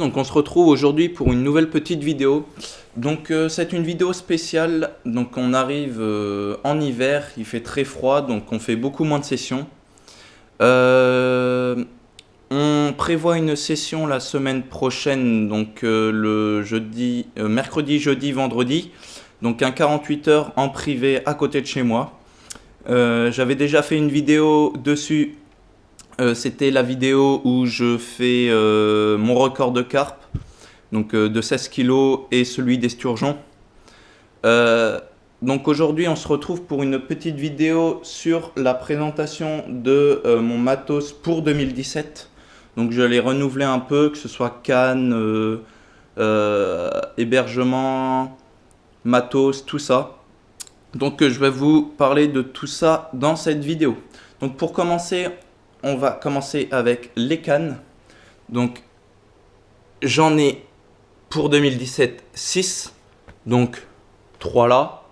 donc on se retrouve aujourd'hui pour une nouvelle petite vidéo. Donc c'est une vidéo spéciale, donc on arrive en hiver, il fait très froid, donc on fait beaucoup moins de sessions. On prévoit une session la semaine prochaine, donc le jeudi, mercredi, jeudi, vendredi. Donc un 48 heures en privé à côté de chez moi. J'avais déjà fait une vidéo dessus. C'était la vidéo où je fais mon record de carpe, donc de 16 kg et celui d'esturgeon. Donc aujourd'hui on se retrouve pour une petite vidéo sur la présentation de mon matos pour 2017. Donc je l'ai renouvelé un peu, que ce soit canne, hébergement, matos, tout ça. Donc je vais vous parler de tout ça dans cette vidéo. Donc pour commencer, on va commencer avec les cannes. Donc j'en ai pour 2017 6, donc 3 là.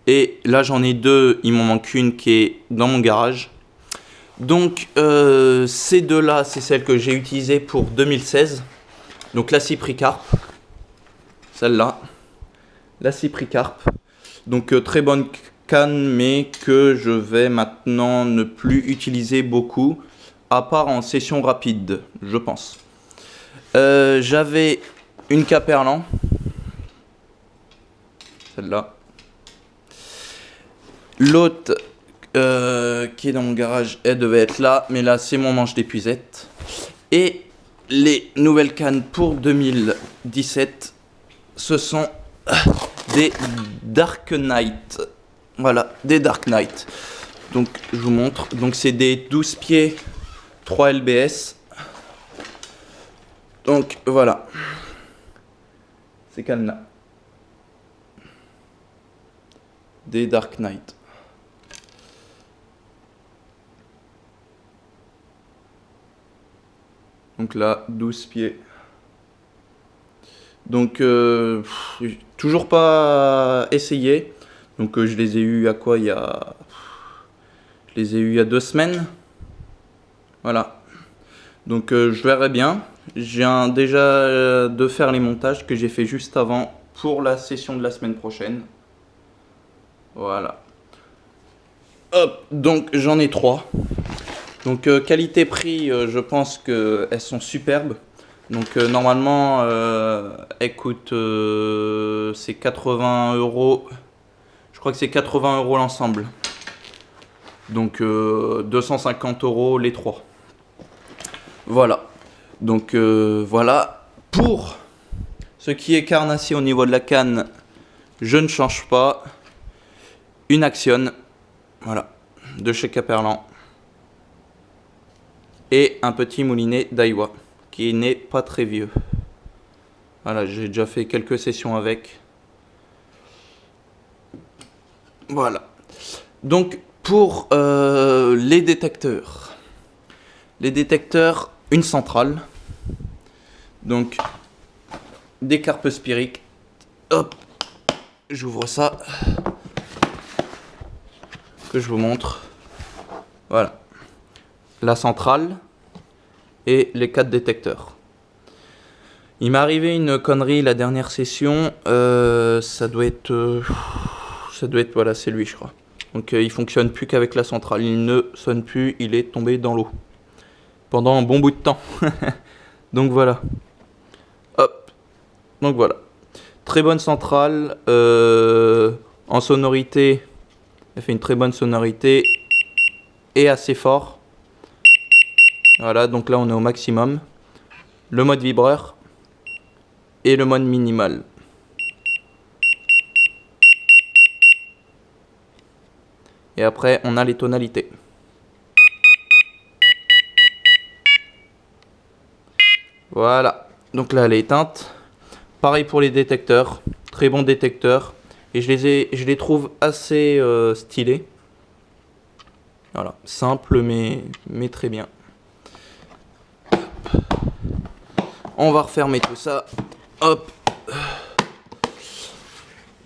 Et là j'en ai 2, il m'en manque une qui est dans mon garage. Donc ces deux là, c'est celles que j'ai utilisées pour 2016. Donc la Cypricarp, celle-là, la Cypricarp. Donc très bonne canne, mais que je vais maintenant ne plus utiliser beaucoup, à part en session rapide, je pense. J'avais une Caperlan, celle-là. L'autre qui est dans mon garage, elle devait être là, mais là c'est mon manche d'épuisette. Et les nouvelles cannes pour 2017, ce sont des Dark Knight. Voilà, des Dark Knight. Donc je vous montre. Donc c'est des 12 pieds 3 LBS. Donc voilà. Ces cannes là. Des Dark Knight. Donc là, 12 pieds. Donc toujours pas essayé. Donc je les ai eu à quoi, je les ai eu il y a 2 semaines. Voilà. Donc je verrai bien. Je viens déjà de faire les montages que j'ai fait juste avant pour la session de la semaine prochaine. Voilà. Hop, donc j'en ai 3. Donc qualité-prix, je pense qu'elles sont superbes. Donc normalement, elles coûtent, c'est 80 €. Je crois que c'est 80 € l'ensemble. Donc 250 € les 3. Voilà. Donc voilà. Pour ce qui est carnassier au niveau de la canne, je ne change pas. Une Action. Voilà. De chez Caperlan. Et un petit moulinet Daiwa, qui n'est pas très vieux. Voilà, j'ai déjà fait quelques sessions avec. Voilà. Donc pour les détecteurs. Les détecteurs, une centrale. Donc des carpes Spirit. Hop, j'ouvre ça. Que je vous montre. Voilà. La centrale et les 4 détecteurs. Il m'est arrivé une connerie la dernière session. Ça doit être voilà, c'est lui je crois. Donc il fonctionne plus qu'avec la centrale. Il ne sonne plus, il est tombé dans l'eau pendant un bon bout de temps. Donc voilà. Hop. Donc voilà. Très bonne centrale. En sonorité, elle fait une très bonne sonorité et assez fort. Voilà, donc là on est au maximum. Le mode vibreur et le mode minimal. Et après on a les tonalités. Voilà, donc là elle est éteinte. Pareil pour les détecteurs, très bon détecteur. Et je les trouve assez stylés. Voilà, simple mais très bien. On va refermer tout ça. Hop.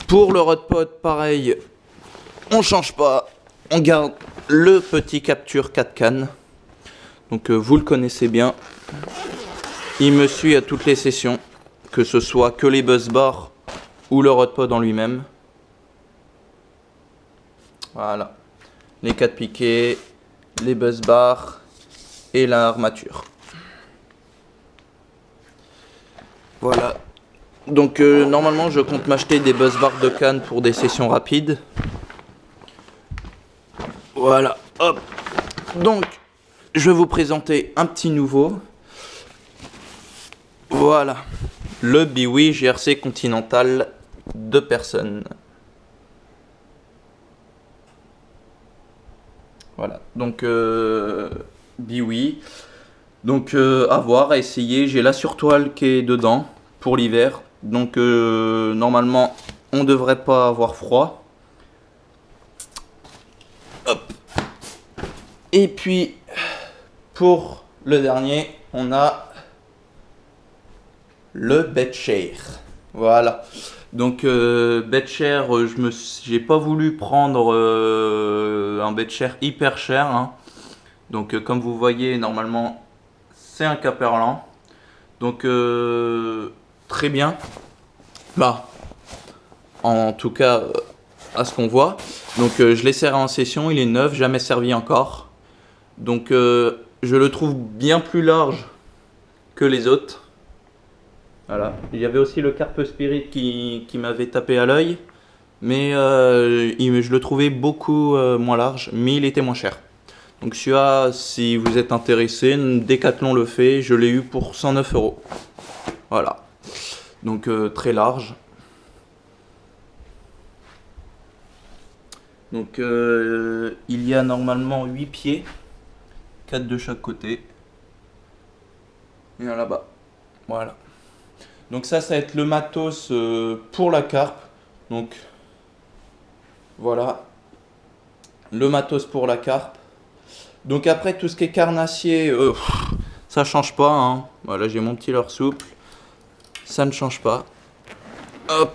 Pour le Rodpod, pareil. On change pas. On garde le petit capture 4 cannes. Donc vous le connaissez bien. il me suit à toutes les sessions, que ce soit que les buzz bars ou le rod pod en lui-même. Voilà, les 4 piquets, les buzz bars et l'armature. Voilà. Donc normalement je compte m'acheter des buzz bars de Cannes pour des sessions rapides. Voilà, hop. Donc je vais vous présenter un petit nouveau. Voilà, le Biwi GRC Continental 2 personnes. Voilà, donc Biwi. Donc à voir, à essayer. J'ai la surtoile qui est dedans pour l'hiver. Donc normalement on devrait pas avoir froid. Hop. Et puis pour le dernier, on a le Betshare. Voilà. Donc Betshare, j'ai pas voulu prendre un Betshare hyper cher. Hein. Donc comme vous voyez, normalement c'est un Caperlan. Donc très bien. Bah, en tout cas à ce qu'on voit. Donc je l'ai serré en session, il est neuf, jamais servi encore. Donc je le trouve bien plus large que les autres. Voilà. Il y avait aussi le Carpe Spirit qui m'avait tapé à l'œil. Mais je le trouvais beaucoup moins large, mais il était moins cher. Donc celui-là, si vous êtes intéressé, Decathlon le fait, je l'ai eu pour 109 €. Voilà. Donc très large. Donc il y a normalement 8 pieds, 4 de chaque côté. Et un là-bas. Voilà. Donc ça va être le matos pour la carpe. Donc voilà. Le matos pour la carpe. Donc après tout ce qui est carnassier, ça change pas. Hein. Voilà, j'ai mon petit leurre souple. Ça ne change pas. Hop.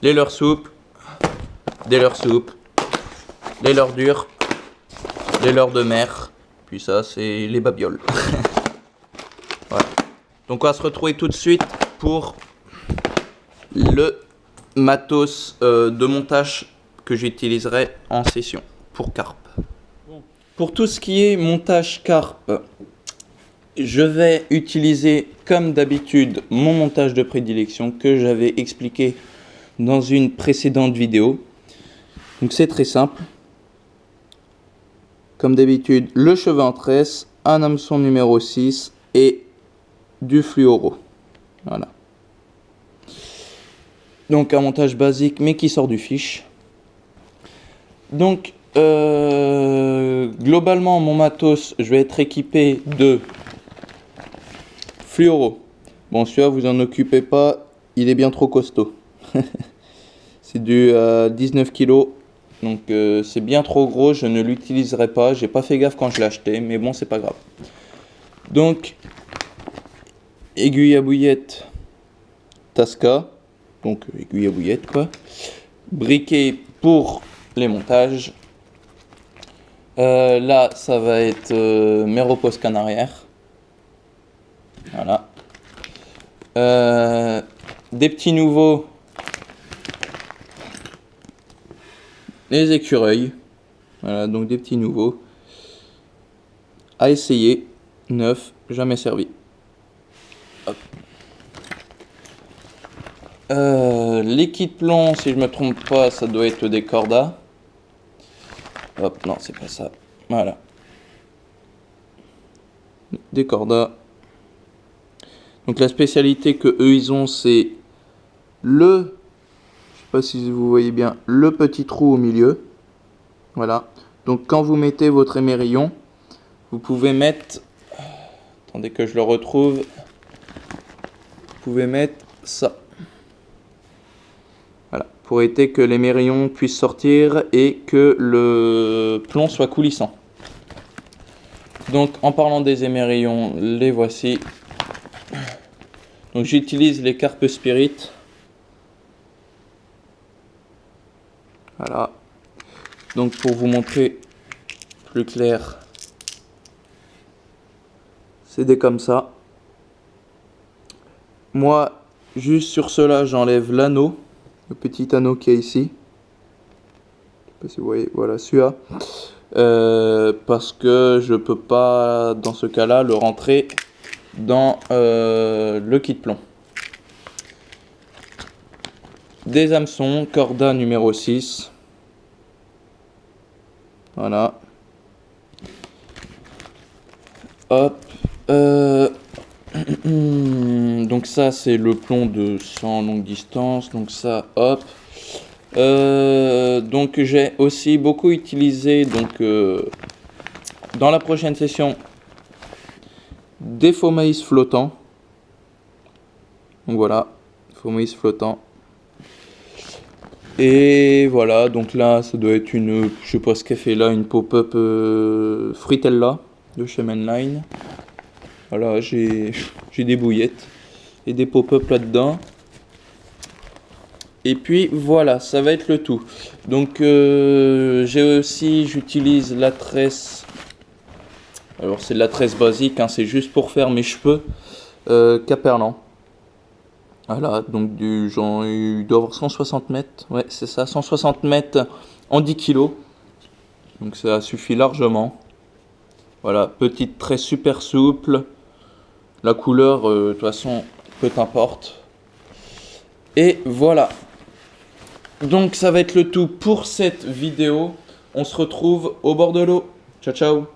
Les leurres souples. Des leurres souples. Les leurres durs. Les leurres de mer. Puis ça, c'est les babioles. Voilà. Donc on va se retrouver tout de suite pour le matos de montage que j'utiliserai en session pour carpe. Pour tout ce qui est montage carpe, je vais utiliser comme d'habitude mon montage de prédilection que j'avais expliqué dans une précédente vidéo. Donc c'est très simple. Comme d'habitude, le cheveu en tresse, un hameçon numéro 6 et du fluoro. Voilà. Donc un montage basique mais qui sort du fiche. Donc globalement mon matos, je vais être équipé de fluoro. Bon, celui-là vous en occupez pas, il est bien trop costaud. C'est du 19 kg. Donc c'est bien trop gros, je ne l'utiliserai pas. J'ai pas fait gaffe quand je l'ai acheté, mais bon, c'est pas grave. Donc aiguille à bouillette Tasca, donc aiguille à bouillette quoi. Briquet pour les montages. Là, ça va être Méropos canarière. Voilà. Des petits nouveaux. Les écureuils. Voilà, donc des petits nouveaux. À essayer. Neuf, jamais servi. Hop. Les kits plomb, si je me trompe pas, ça doit être des cordas. Hop, non, c'est pas ça. Voilà. Des cordas. Donc la spécialité que eux ils ont, c'est le, je sais pas si vous voyez bien, le petit trou au milieu. Voilà. Donc quand vous mettez votre émerillon, vous pouvez mettre, attendez que je le retrouve, vous pouvez mettre ça. Voilà, pour éviter que l'émerillon puisse sortir et que le plomb soit coulissant. Donc en parlant des émerillons, les voici. Donc j'utilise les Carpe Spirit. Voilà. Donc pour vous montrer plus clair, C'est des comme ça. Moi, juste sur cela, j'enlève l'anneau. Le petit anneau qui est ici. Je sais pas si vous voyez, voilà celui-là. Parce que je peux pas, dans ce cas-là, le rentrer dans le kit plomb. Des hameçons, corda numéro 6. Voilà. Hop. Donc ça c'est le plomb de 100 longue distance. Donc ça, hop. Donc j'ai aussi beaucoup utilisé donc dans la prochaine session des faux maïs flottants. Donc voilà, faux maïs flottants. Et voilà, donc là ça doit être une, je sais pas ce qu'elle fait là, une pop-up Fritella de chez Mainline. Voilà, j'ai des bouillettes et des pop-up là-dedans. Et puis voilà, ça va être le tout. Donc j'utilise la tresse. Alors c'est de la tresse basique, hein, c'est juste pour faire mes cheveux Caperlan. Voilà, donc il doit avoir 160 mètres. Ouais, c'est ça, 160 mètres en 10 kg. Donc ça suffit largement. Voilà, petite tresse super souple. La couleur, de toute façon, peu importe. Et voilà. Donc ça va être le tout pour cette vidéo. On se retrouve au bord de l'eau. Ciao, ciao.